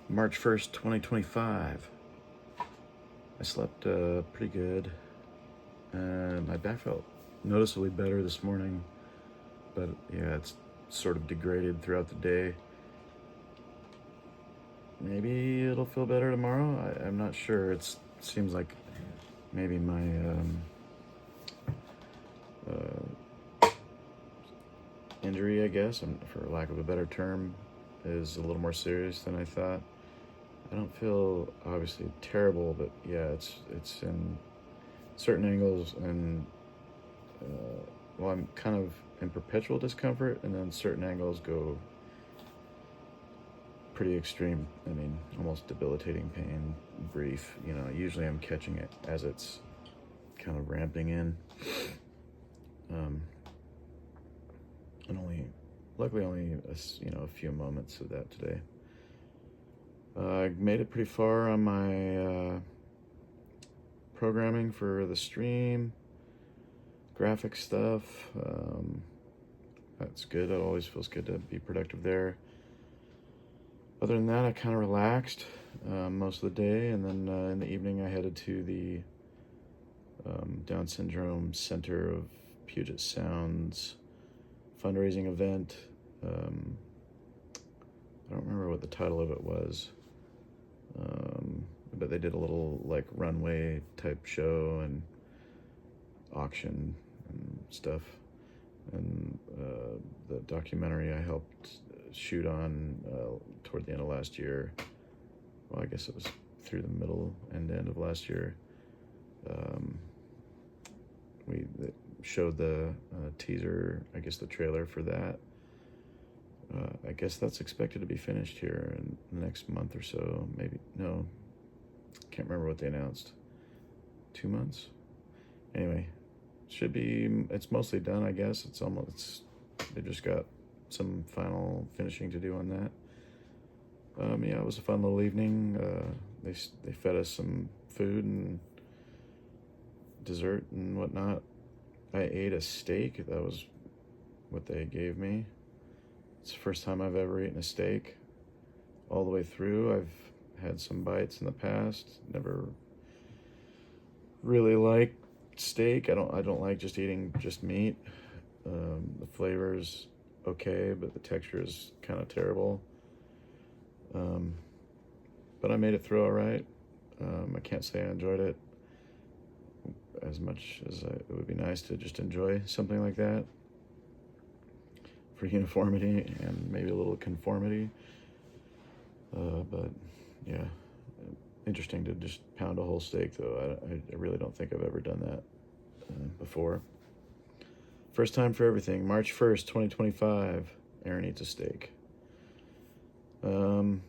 March 1st, 2025. I slept pretty good. My back felt noticeably better this morning, but yeah, it's sort of degraded throughout the day. Maybe it'll feel better tomorrow. I'm not sure. It seems like maybe my injury, I guess, for lack of a better term, is a little more serious than I thought. I don't feel obviously terrible, but yeah, it's in certain angles, and well, I'm kind of in perpetual discomfort, and then certain angles go pretty extreme. I mean, almost debilitating pain, brief. Usually I'm catching it as it's kind of ramping in. And luckily, only a few moments of that today. I made it pretty far on my programming for the stream, graphic stuff. That's good. It always feels good to be productive there. Other than that, I kind of relaxed most of the day, and then in the evening I headed to the Down Syndrome Center of Puget Sound's fundraising event. I don't remember what the title of it was, but they did a little runway type show and auction and stuff. And the documentary I helped shoot on toward the end of last year. Well, I guess it was through the middle and end of last year. We showed the teaser, I guess the trailer for that. I guess that's expected to be finished here in the next month or so. Maybe, no, can't remember what they announced. 2 months? Anyway, it's mostly done, I guess. They've just got some final finishing to do on that. Yeah, it was a fun little evening. They fed us some food and dessert and whatnot. I ate a steak. That was what they gave me. It's the first time I've ever eaten a steak all the way through. I've had some bites in the past. Never really liked steak. I don't like just eating just meat. The flavor's okay, but the texture is kind of terrible. But I made it through all right. I can't say I enjoyed it as much as it would be nice to just enjoy something like that for uniformity and maybe a little conformity. But yeah, interesting to just pound a whole steak, though. I really don't think I've ever done that before. First time for everything. March 1st, 2025. Aaron eats a steak. Other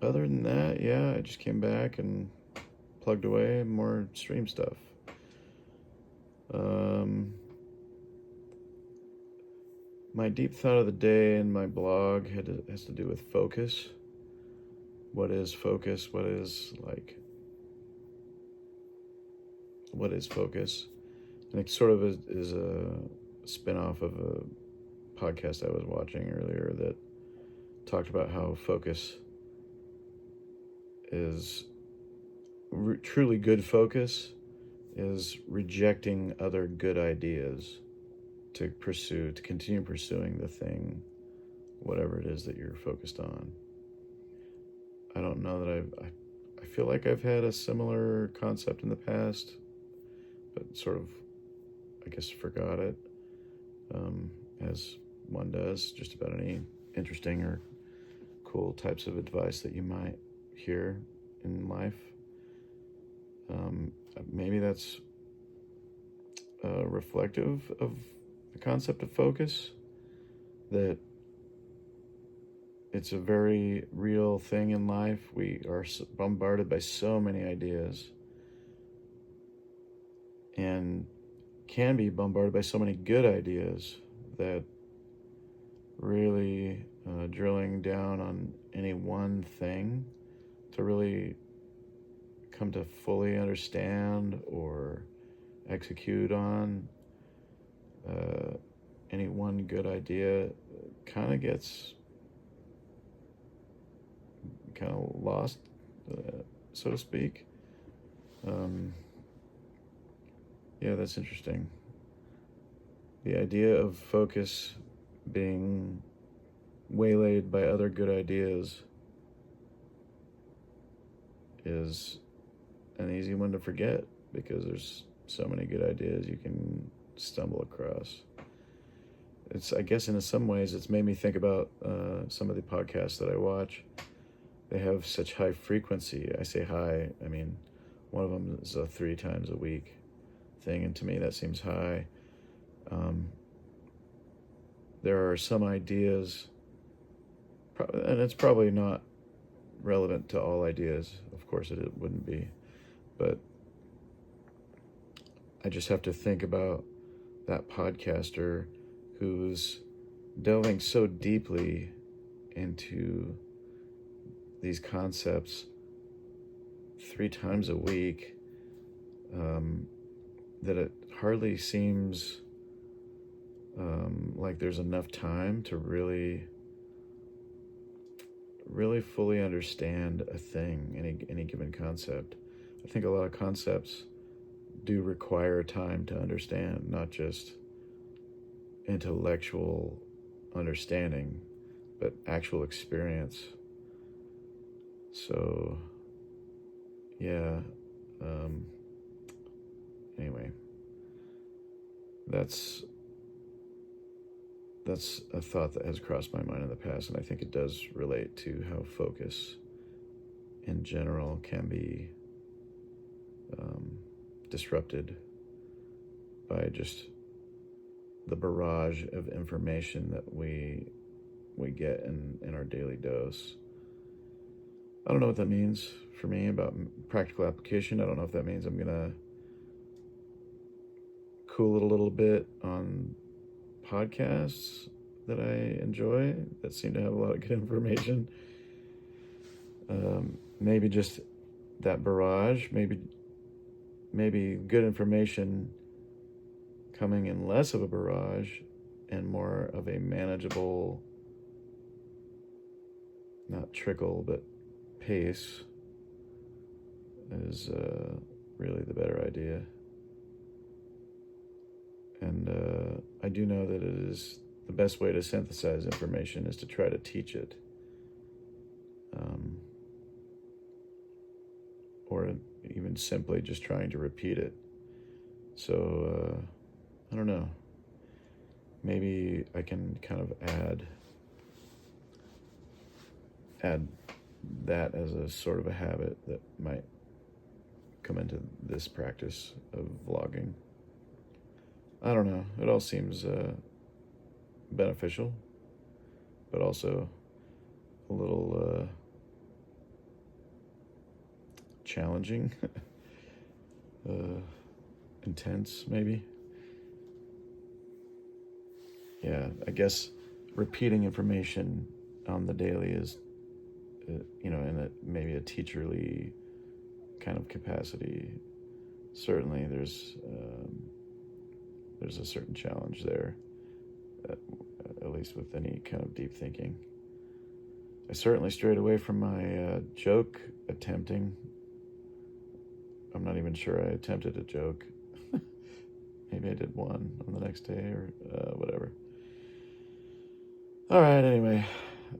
than that, yeah, I just came back and plugged away more stream stuff. My deep thought of the day in my blog has to do with focus. What is focus? What is focus? And it sort of is a spin-off of a podcast I was watching earlier that talked about how focus is truly good focus is rejecting other good ideas to continue pursuing the thing, whatever it is that you're focused on. I don't know that I feel like I've had a similar concept in the past, but sort of, I guess, forgot it, as one does just about any interesting or cool types of advice that you might hear in life. Maybe that's reflective of the concept of focus, that it's a very real thing in life. We are bombarded by so many ideas and can be bombarded by so many good ideas that really drilling down on any one thing to really come to fully understand or execute on any one good idea kind of gets kind of lost, so to speak. Yeah, that's interesting. The idea of focus being waylaid by other good ideas is an easy one to forget because there's so many good ideas you can stumble across. I guess in some ways it's made me think about some of the podcasts that I watch. They have such high frequency. I say high, I mean, one of them is a 3 times a week thing, and to me that seems high. There are some ideas, and it's probably not relevant to all ideas. Of course it wouldn't be, but I just have to think about that podcaster who's delving so deeply into these concepts 3 times a week, that it hardly seems like there's enough time to really fully understand a thing, any given concept. I think a lot of concepts do require time to understand, not just intellectual understanding, but actual experience. So, yeah. Anyway, that's a thought that has crossed my mind in the past, and I think it does relate to how focus in general can be disrupted by just the barrage of information that we get in our daily dose. I don't know what that means for me about practical application. I don't know if that means I'm gonna cool it a little bit on podcasts that I enjoy that seem to have a lot of good information. Maybe just that barrage, maybe good information coming in less of a barrage and more of a manageable, not trickle, but pace is really the better idea. And I do know that it is the best way to synthesize information is to try to teach it, or even simply just trying to repeat it. So I don't know. Maybe I can kind of add that as a sort of a habit that might come into this practice of vlogging. I don't know. It all seems beneficial, but also a little challenging, intense, maybe. Yeah, I guess repeating information on the daily is, in maybe a teacherly kind of capacity. Certainly, there's a certain challenge there, at least with any kind of deep thinking. I certainly strayed away from my joke attempting. I'm not even sure I attempted a joke. Maybe I did one on the next day or whatever. All right, anyway,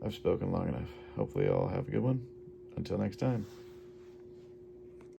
I've spoken long enough. Hopefully you all have a good one. Until next time.